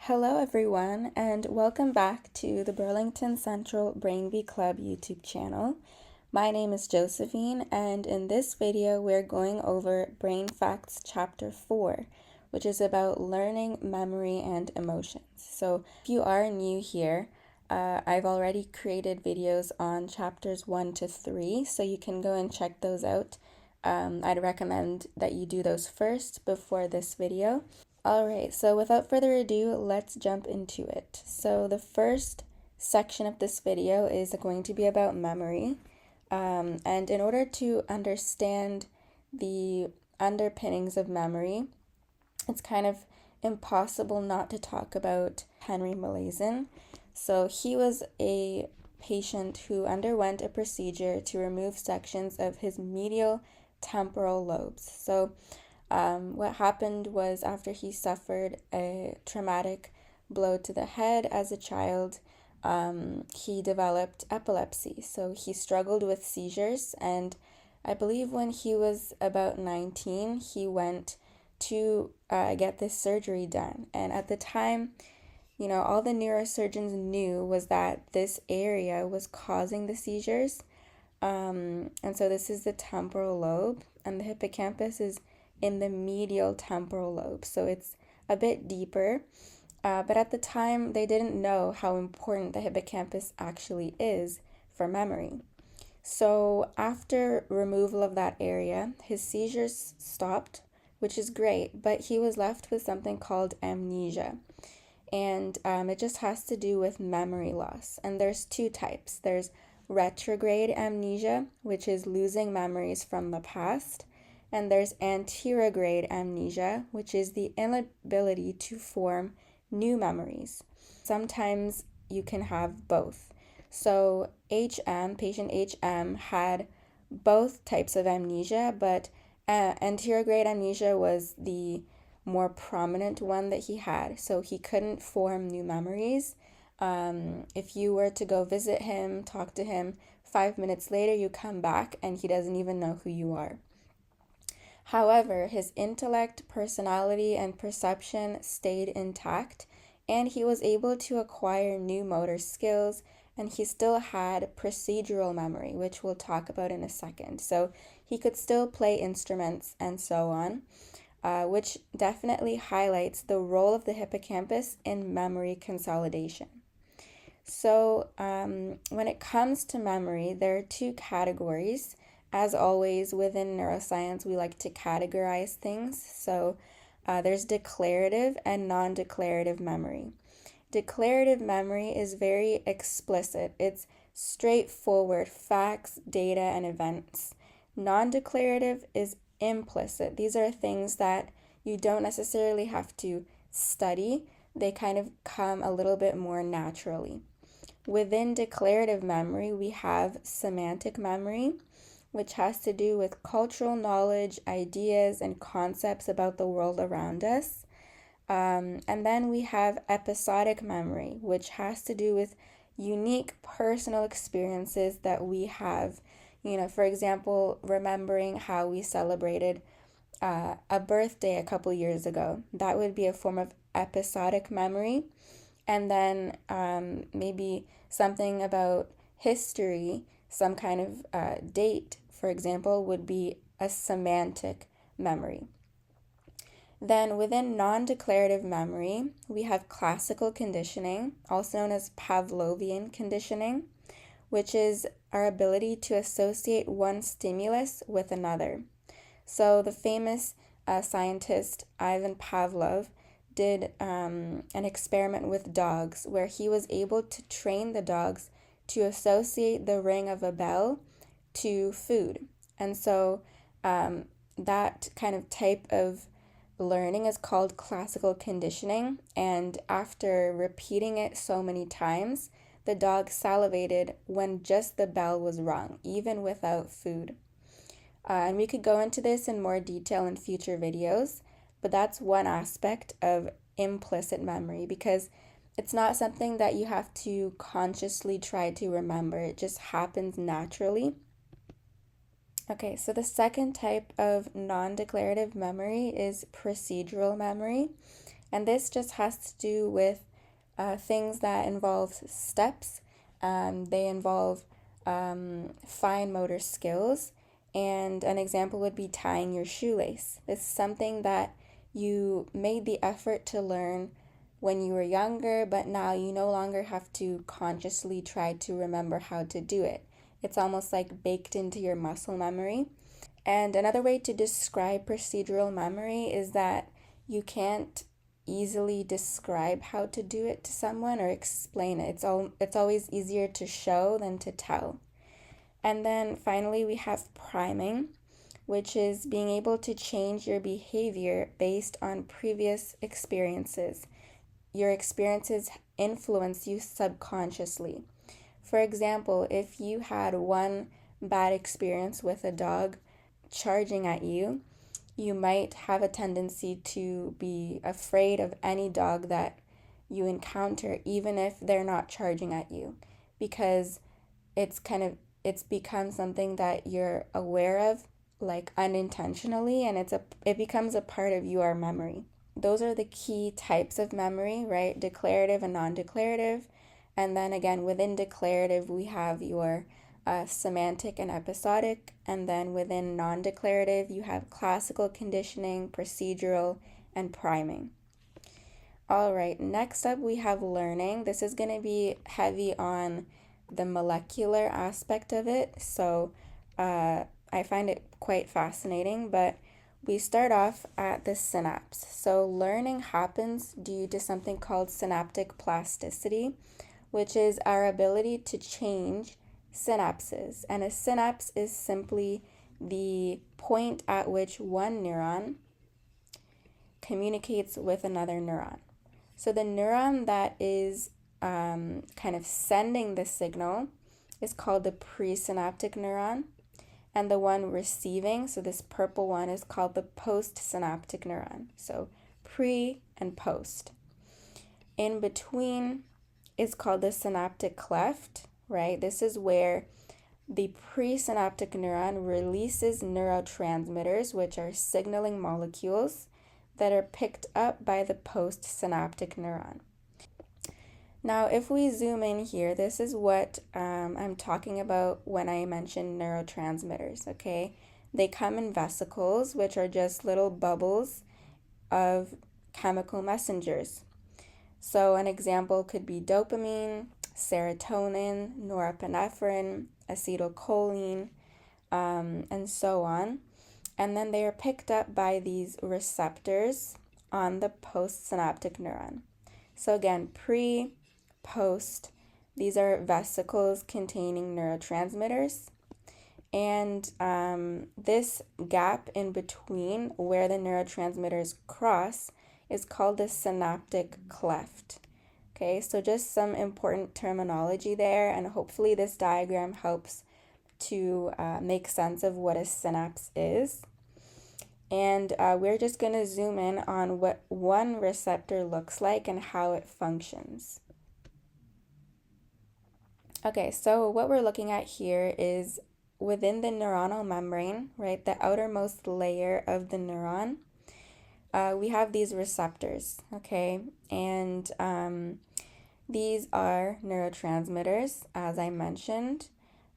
Hello, everyone, and welcome back to the Burlington Central Brain Bee Club YouTube channel. My name is Josephine, and in this video, we're going over Brain Facts Chapter 4, which is about learning, memory, and emotions. So if you are new here, I've already created videos on chapters 1 to 3, so you can go and check those out. I'd recommend that you do those first before this video. Alright, so without further ado, let's jump into it. So the first section of this video is going to be about memory. And in order to understand the underpinnings of memory, it's kind of impossible not to talk about Henry Molaison. So he was a patient who underwent a procedure to remove sections of his medial temporal lobes. So what happened was after he suffered a traumatic blow to the head as a child, he developed epilepsy. So he struggled with seizures, and I believe when he was about 19, he went to get this surgery done. And at the time, all the neurosurgeons knew was that this area was causing the seizures. And so this is the temporal lobe, and the hippocampus is in the medial temporal lobe, so it's a bit deeper. But at the time, they didn't know how important the hippocampus actually is for memory. So after removal of that area, his seizures stopped, which is great, but he was left with something called amnesia. And it just has to do with memory loss. And there's two types. There's retrograde amnesia, which is losing memories from the past. And there's anterograde amnesia, which is the inability to form new memories. Sometimes you can have both. So patient HM had both types of amnesia, but anterograde amnesia was the more prominent one that he had. So he couldn't form new memories. If you were to go visit him, talk to him, 5 minutes later you come back and he doesn't even know who you are. However, his intellect, personality, and perception stayed intact, and he was able to acquire new motor skills, and he still had procedural memory, which we'll talk about in a second. So he could still play instruments and so on, which definitely highlights the role of the hippocampus in memory consolidation. So when it comes to memory, there are two categories. As always, within neuroscience, we like to categorize things. So there's declarative and non-declarative memory. Declarative memory is very explicit. It's straightforward, facts, data, and events. Non-declarative is implicit. These are things that you don't necessarily have to study. They kind of come a little bit more naturally. Within declarative memory, we have semantic memory, which has to do with cultural knowledge, ideas, and concepts about the world around us. And then we have episodic memory, which has to do with unique personal experiences that we have. For example, remembering how we celebrated a birthday a couple years ago. That would be a form of episodic memory. And then maybe something about history, some kind of date, for example, would be a semantic memory. Then within non-declarative memory, we have classical conditioning, also known as Pavlovian conditioning, which is our ability to associate one stimulus with another. So the famous scientist Ivan Pavlov did an experiment with dogs where he was able to train the dogs to associate the ring of a bell to food. And so that kind of type of learning is called classical conditioning. And after repeating it so many times, the dog salivated when just the bell was rung, even without food. And we could go into this in more detail in future videos, but that's one aspect of implicit memory because it's not something that you have to consciously try to remember. It just happens naturally. Okay, so the second type of non-declarative memory is procedural memory. And this just has to do with things that involve steps. They involve fine motor skills. And an example would be tying your shoelace. This is something that you made the effort to learn when you were younger, but now you no longer have to consciously try to remember how to do it. It's almost like baked into your muscle memory. And another way to describe procedural memory is that you can't easily describe how to do it to someone or explain it. It's always easier to show than to tell. And then finally, we have priming, which is being able to change your behavior based on previous experiences. Your experiences influence you subconsciously. For example, if you had one bad experience with a dog charging at you, you might have a tendency to be afraid of any dog that you encounter, even if they're not charging at you, because it's become something that you're aware of, like unintentionally, and it becomes a part of your memory. Those are the key types of memory, right? Declarative and non-declarative. And then again, within declarative, we have your semantic and episodic. And then within non-declarative, you have classical conditioning, procedural, and priming. All right, next up we have learning. This is going to be heavy on the molecular aspect of it. So I find it quite fascinating, but we start off at the synapse. So learning happens due to something called synaptic plasticity, which is our ability to change synapses. And a synapse is simply the point at which one neuron communicates with another neuron. So the neuron that is kind of sending the signal is called the presynaptic neuron. And the one receiving, so this purple one, is called the postsynaptic neuron. So pre and post. In between is called the synaptic cleft, right? This is where the presynaptic neuron releases neurotransmitters, which are signaling molecules that are picked up by the postsynaptic neuron. Now, if we zoom in here, this is what I'm talking about when I mention neurotransmitters, okay? They come in vesicles, which are just little bubbles of chemical messengers. So an example could be dopamine, serotonin, norepinephrine, acetylcholine, and so on. And then they are picked up by these receptors on the postsynaptic neuron. So again, pre, post, these are vesicles containing neurotransmitters. And this gap in between where the neurotransmitters cross is called the synaptic cleft. Okay, so just some important terminology there, and hopefully this diagram helps to make sense of what a synapse is. And we're just going to zoom in on what one receptor looks like and how it functions. Okay, so what we're looking at here is within the neuronal membrane, right, the outermost layer of the neuron, we have these receptors, okay, and these are neurotransmitters, as I mentioned.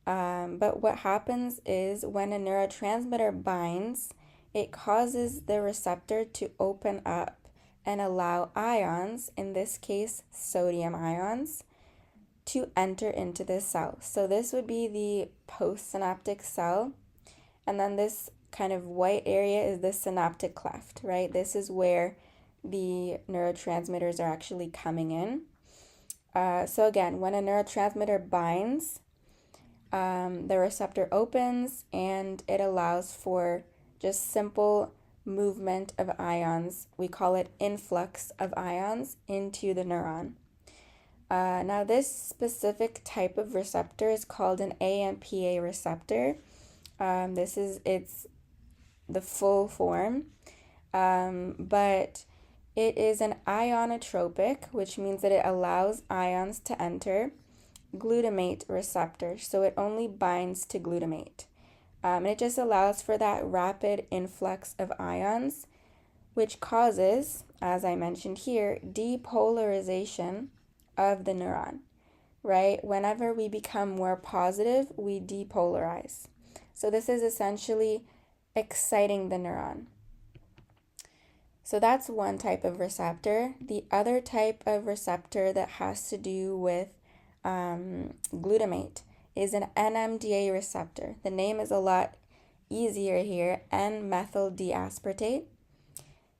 But what happens is when a neurotransmitter binds, it causes the receptor to open up and allow ions, in this case sodium ions, to enter into the cell. So this would be the postsynaptic cell, and then this kind of white area is the synaptic cleft, right? This is where the neurotransmitters are actually coming in. So again, when a neurotransmitter binds, the receptor opens and it allows for just simple movement of ions. We call it influx of ions into the neuron. Now this specific type of receptor is called an AMPA receptor. It's the full form, but it is an ionotropic, which means that it allows ions to enter, glutamate receptor, so it only binds to glutamate. And it just allows for that rapid influx of ions which causes, as I mentioned here, depolarization of the neuron, right? Whenever we become more positive, we depolarize. So this is essentially exciting the neuron. So that's one type of receptor. The other type of receptor that has to do with glutamate is an NMDA receptor. The name is a lot easier here, N-methyl deaspartate.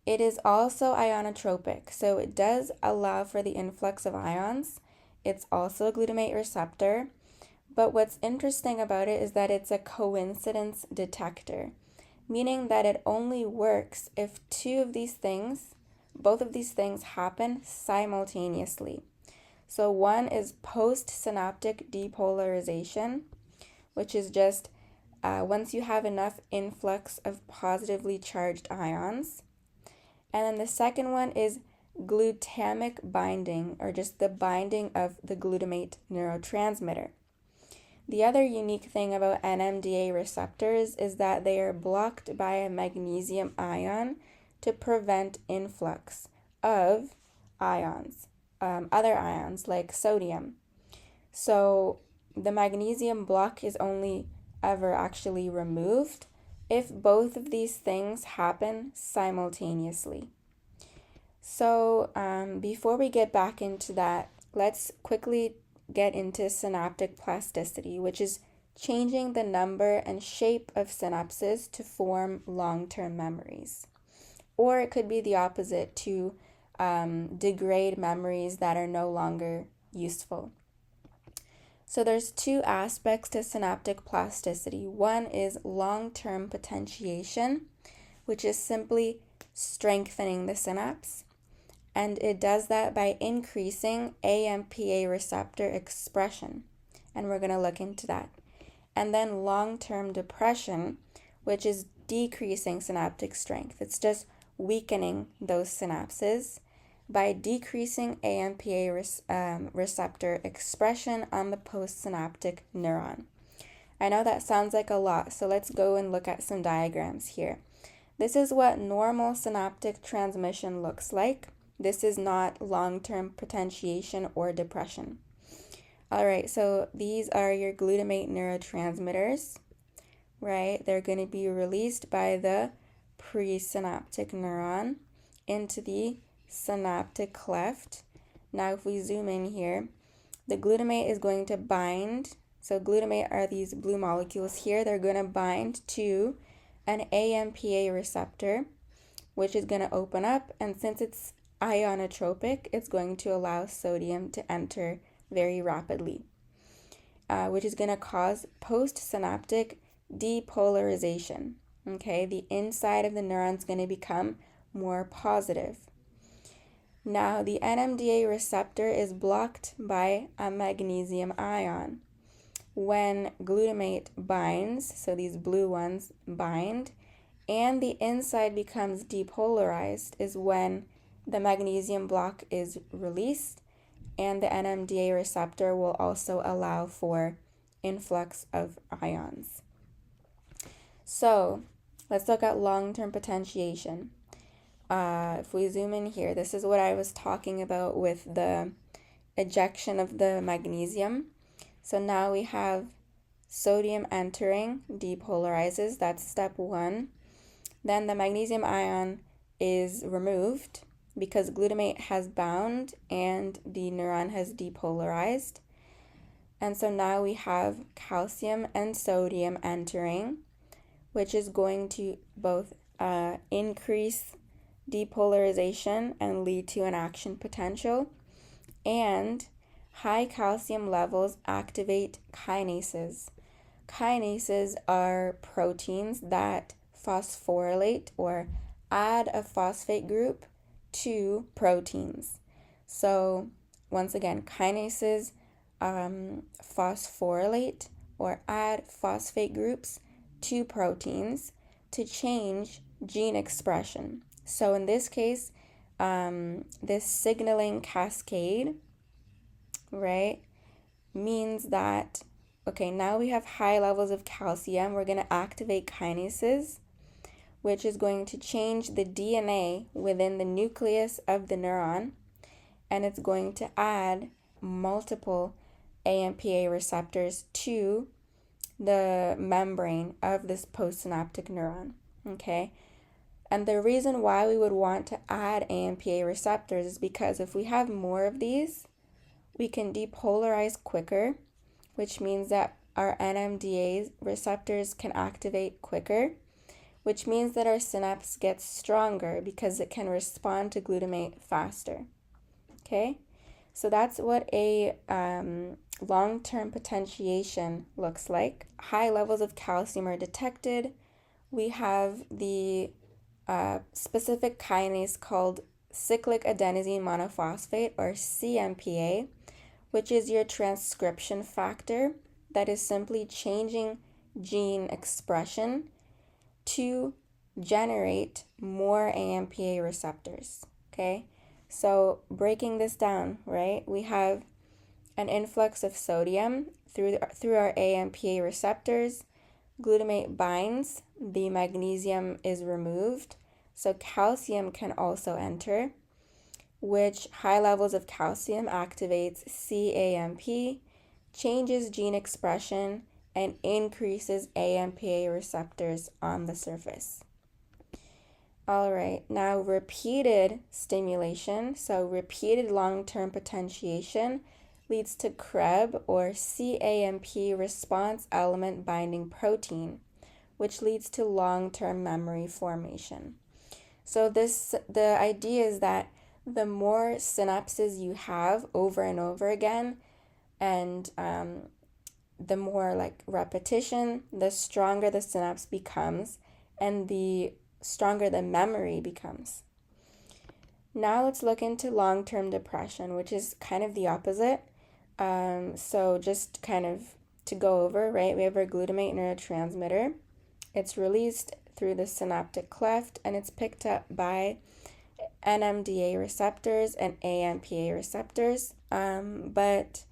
It is also ionotropic, so it does allow for the influx of ions. It's also a glutamate receptor, but what's interesting about it is that it's a coincidence detector, meaning that it only works if both of these things happen simultaneously. So one is post-synaptic depolarization, which is just once you have enough influx of positively charged ions. And then the second one is glutamic binding, or just the binding of the glutamate neurotransmitter. The other unique thing about NMDA receptors is that they are blocked by a magnesium ion to prevent influx of ions, other ions like sodium. So the magnesium block is only ever actually removed if both of these things happen simultaneously. So before we get back into that, let's quickly get into synaptic plasticity, which is changing the number and shape of synapses to form long-term memories. Or it could be the opposite, to degrade memories that are no longer useful. So there's two aspects to synaptic plasticity. One is long-term potentiation, which is simply strengthening the synapse. And it does that by increasing AMPA receptor expression. And we're going to look into that. And then long-term depression, which is decreasing synaptic strength. It's just weakening those synapses by decreasing AMPA receptor expression on the postsynaptic neuron. I know that sounds like a lot, so let's go and look at some diagrams here. This is what normal synaptic transmission looks like. This is not long-term potentiation or depression. All right, so these are your glutamate neurotransmitters, right? They're going to be released by the presynaptic neuron into the synaptic cleft. Now, if we zoom in here, the glutamate is going to bind. So glutamate are these blue molecules here. They're going to bind to an AMPA receptor, which is going to open up. And since it's ionotropic, it's going to allow sodium to enter very rapidly, which is going to cause postsynaptic depolarization. Okay, the inside of the neuron is going to become more positive. Now, the NMDA receptor is blocked by a magnesium ion. When glutamate binds, so these blue ones bind, and the inside becomes depolarized, is when the magnesium block is released, and the NMDA receptor will also allow for influx of ions. So let's look at long-term potentiation. If we zoom in here, this is what I was talking about with the ejection of the magnesium. So now we have sodium entering, depolarizes, that's step one. Then the magnesium ion is removed because glutamate has bound and the neuron has depolarized. And so now we have calcium and sodium entering, which is going to both increase depolarization and lead to an action potential. And high calcium levels activate kinases. Kinases are proteins that phosphorylate or add a phosphate group to proteins. So once again, kinases phosphorylate or add phosphate groups to proteins to change gene expression. So in this case, this signaling cascade, right, means that, okay, now we have high levels of calcium. We're going to activate kinases, which is going to change the DNA within the nucleus of the neuron, and it's going to add multiple AMPA receptors to the membrane of this postsynaptic neuron, okay? And the reason why we would want to add AMPA receptors is because if we have more of these, we can depolarize quicker, which means that our NMDA receptors can activate quicker, which means that our synapse gets stronger because it can respond to glutamate faster. Okay, so that's what a long-term potentiation looks like. High levels of calcium are detected. We have the specific kinase called cyclic adenosine monophosphate, or CMPA, which is your transcription factor that is simply changing gene expression to generate more AMPA receptors, okay? So breaking this down, right, we have an influx of sodium through our AMPA receptors. Glutamate binds, the magnesium is removed, so calcium can also enter, which high levels of calcium activates CAMP, changes gene expression, and increases AMPA receptors on the surface. All right, now repeated stimulation, so repeated long-term potentiation, leads to CREB, or CAMP response element binding protein, which leads to long-term memory formation. So the idea is that the more synapses you have over and over again, and the more like repetition, the stronger the synapse becomes, and the stronger the memory becomes. Now let's look into long-term depression, which is kind of the opposite. So just kind of to go over, right, we have our glutamate neurotransmitter. It's released through the synaptic cleft, and it's picked up by NMDA receptors and AMPA receptors. But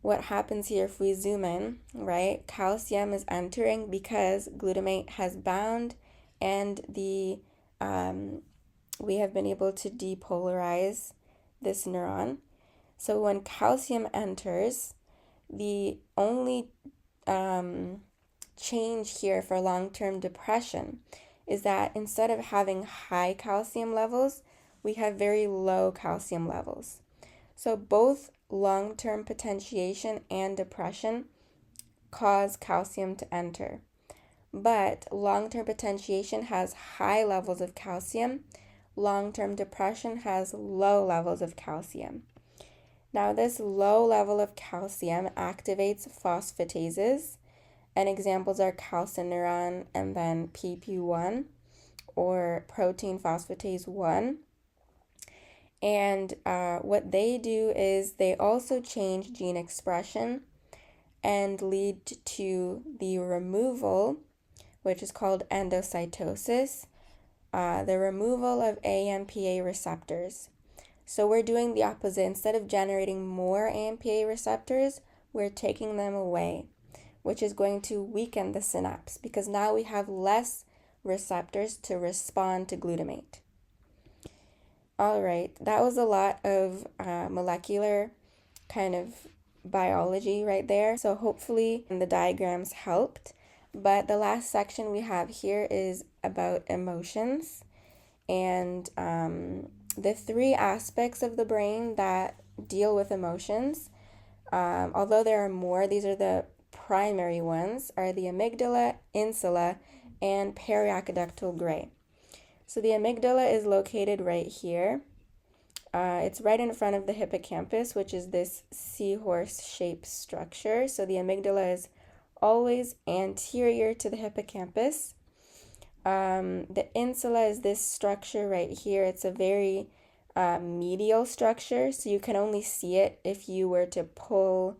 what happens here, if we zoom in, right, calcium is entering because glutamate has bound, and we have been able to depolarize this neuron. So when calcium enters, the only change here for long-term depression is that instead of having high calcium levels, we have very low calcium levels. So both long-term potentiation and depression cause calcium to enter. But long-term potentiation has high levels of calcium. Long-term depression has low levels of calcium. Now, this low level of calcium activates phosphatases, and examples are calcineurin and then PP1, or protein phosphatase 1. And what they do is they also change gene expression and lead to the removal, which is called endocytosis, the removal of AMPA receptors. So we're doing the opposite. Instead of generating more AMPA receptors, we're taking them away, which is going to weaken the synapse because now we have less receptors to respond to glutamate. All right, that was a lot of molecular kind of biology right there. So hopefully the diagrams helped. But the last section we have here is about emotions, and the three aspects of the brain that deal with emotions. Although there are more, these are the primary ones, are the amygdala, insula, and periaqueductal gray. So the amygdala is located right here. It's right in front of the hippocampus, which is this seahorse-shaped structure. So the amygdala is always anterior to the hippocampus. The insula is this structure right here. It's a very medial structure, so you can only see it if you were to pull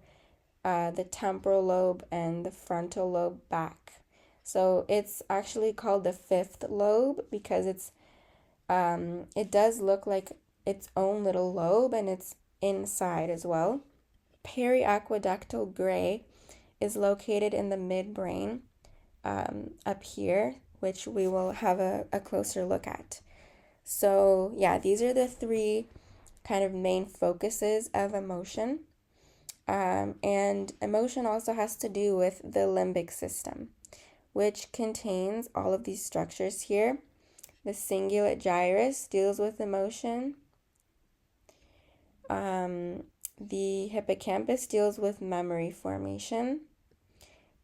the temporal lobe and the frontal lobe back. So it's actually called the fifth lobe because it does look like its own little lobe, and it's inside as well. Periaqueductal gray is located in the midbrain up here. which we will have a closer look at. So yeah, these are the three kind of main focuses of emotion. And emotion also has to do with the limbic system, which contains all of these structures here. The cingulate gyrus deals with emotion. The hippocampus deals with memory formation.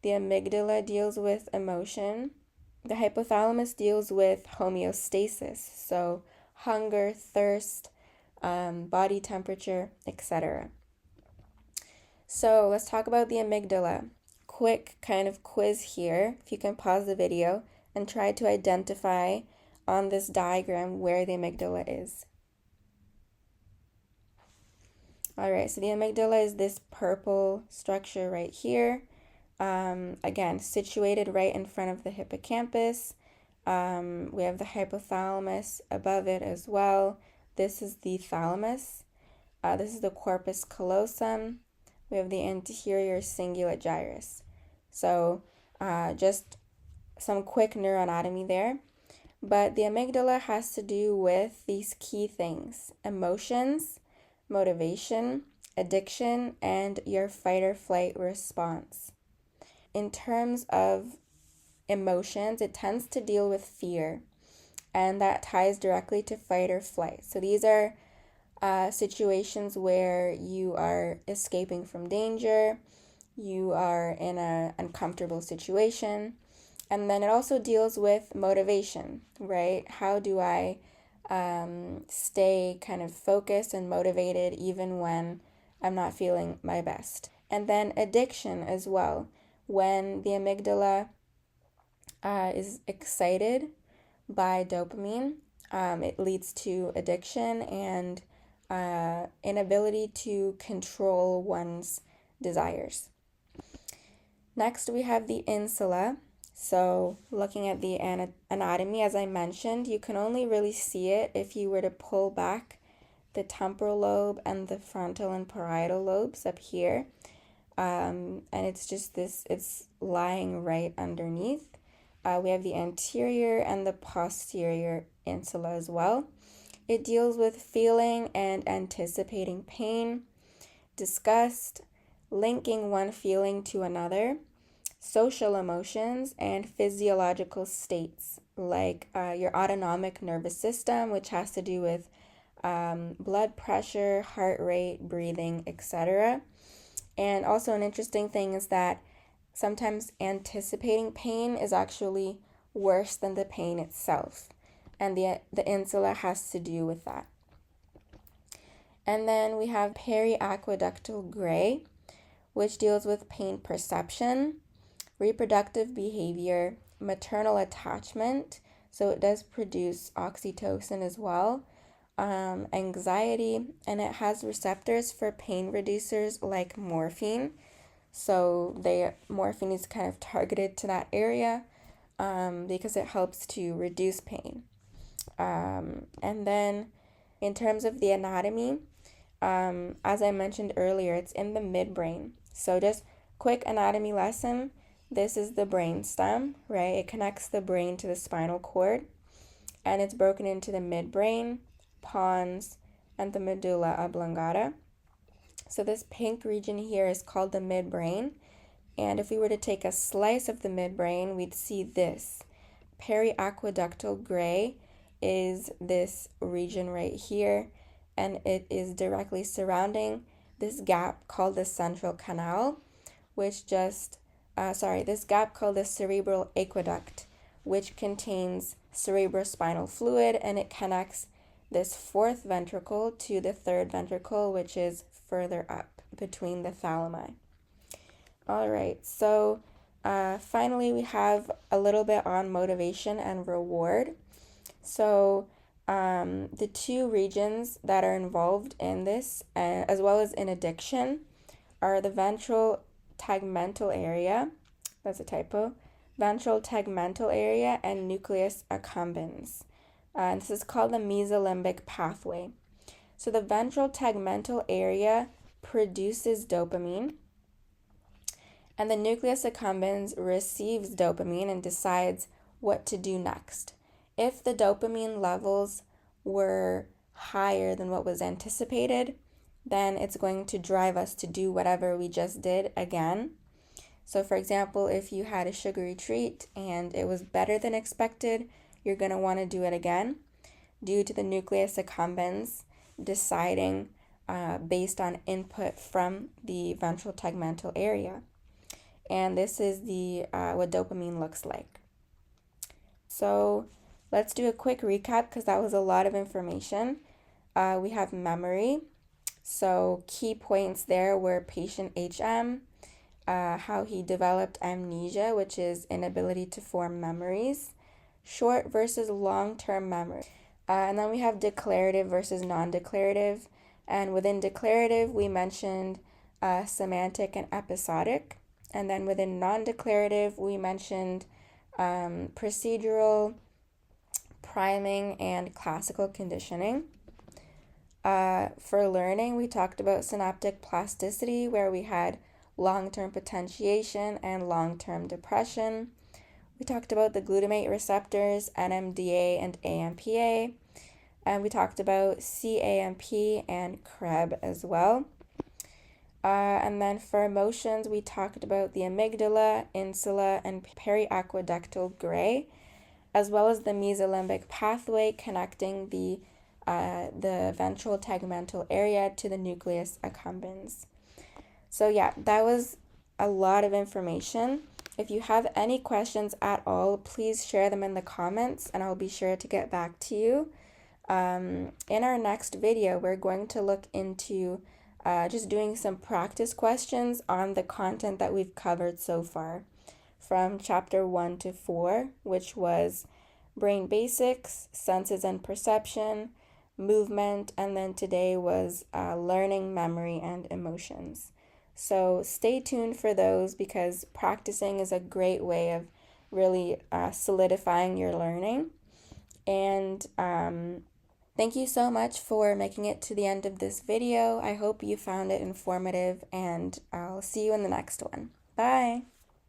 The amygdala deals with emotion. The hypothalamus deals with homeostasis, so hunger, thirst, body temperature, etc. So let's talk about the amygdala. Quick kind of quiz here. If you can pause the video and try to identify on this diagram where the amygdala is. All right, so the amygdala is this purple structure right here. Again, situated right in front of the hippocampus. We have the hypothalamus above it as well. This is the thalamus. This is the corpus callosum. We have the anterior cingulate gyrus. So just some quick neuroanatomy there. But the amygdala has to do with these key things: emotions, motivation, addiction, and your fight or flight response. In terms of emotions, it tends to deal with fear, and that ties directly to fight or flight. So these are situations where you are escaping from danger, you are in an uncomfortable situation. And then it also deals with motivation, right? How do I stay kind of focused and motivated even when I'm not feeling my best? And then addiction as well. When the amygdala is excited by dopamine, it leads to addiction and inability to control one's desires. Next, we have the insula. So looking at the anatomy, as I mentioned, you can only really see it if you were to pull back the temporal lobe and the frontal and parietal lobes up here. And it's just this, it's lying right underneath. We have the anterior and the posterior insula as well. It deals with feeling and anticipating pain, disgust, linking one feeling to another, social emotions, and physiological states like your autonomic nervous system, which has to do with blood pressure, heart rate, breathing, etc. And also an interesting thing is that sometimes anticipating pain is actually worse than the pain itself. And the insula has to do with that. And then we have periaqueductal gray, which deals with pain perception, reproductive behavior, maternal attachment. So it does produce oxytocin as well, anxiety, and it has receptors for pain reducers like morphine. So morphine is kind of targeted to that area because it helps to reduce pain. And then in terms of the anatomy, as I mentioned earlier, it's in the midbrain. So just quick anatomy lesson. This is the brain stem, right? It connects the brain to the spinal cord, and it's broken into the midbrain, pons, and the medulla oblongata. So this pink region here is called the midbrain. And if we were to take a slice of the midbrain, we'd see this. Periaqueductal gray is this region right here, and it is directly surrounding this gap called the central canal, which this gap called the cerebral aqueduct, which contains cerebrospinal fluid, and it connects this fourth ventricle to the third ventricle, which is further up between the thalami. All right, so finally we have a little bit on motivation and reward. So the two regions that are involved in this, as well as in addiction, are the ventral tegmental area, that's a typo, ventral tegmental area, and nucleus accumbens. And this is called the mesolimbic pathway. So the ventral tegmental area produces dopamine, and the nucleus accumbens receives dopamine and decides what to do next. If the dopamine levels were higher than what was anticipated, then it's going to drive us to do whatever we just did again. So for example, if you had a sugary treat and it was better than expected, you're going to want to do it again due to the nucleus accumbens deciding based on input from the ventral tegmental area. And this is the what dopamine looks like. So let's do a quick recap because that was a lot of information. We have memory. So key points there were patient HM, how he developed amnesia, which is inability to form memories, short versus long-term memory. And then we have declarative versus non-declarative. And within declarative, we mentioned semantic and episodic. And then within non-declarative, we mentioned procedural, priming, and classical conditioning. For learning, we talked about synaptic plasticity, where we had long-term potentiation and long-term depression. We talked about the glutamate receptors, NMDA and AMPA, and we talked about CAMP and CREB as well. And then for emotions, we talked about the amygdala, insula, and periaqueductal gray, as well as the mesolimbic pathway connecting the ventral tegmental area to the nucleus accumbens. So yeah, that was a lot of information. If you have any questions at all, please share them in the comments and I'll be sure to get back to you. In our next video, we're going to look into just doing some practice questions on the content that we've covered so far from chapter 1 to 4, which was brain basics, senses and perception, movement, and then today was learning, memory, and emotions. So stay tuned for those because practicing is a great way of really solidifying your learning. And thank you so much for making it to the end of this video. I hope you found it informative and I'll see you in the next one. Bye!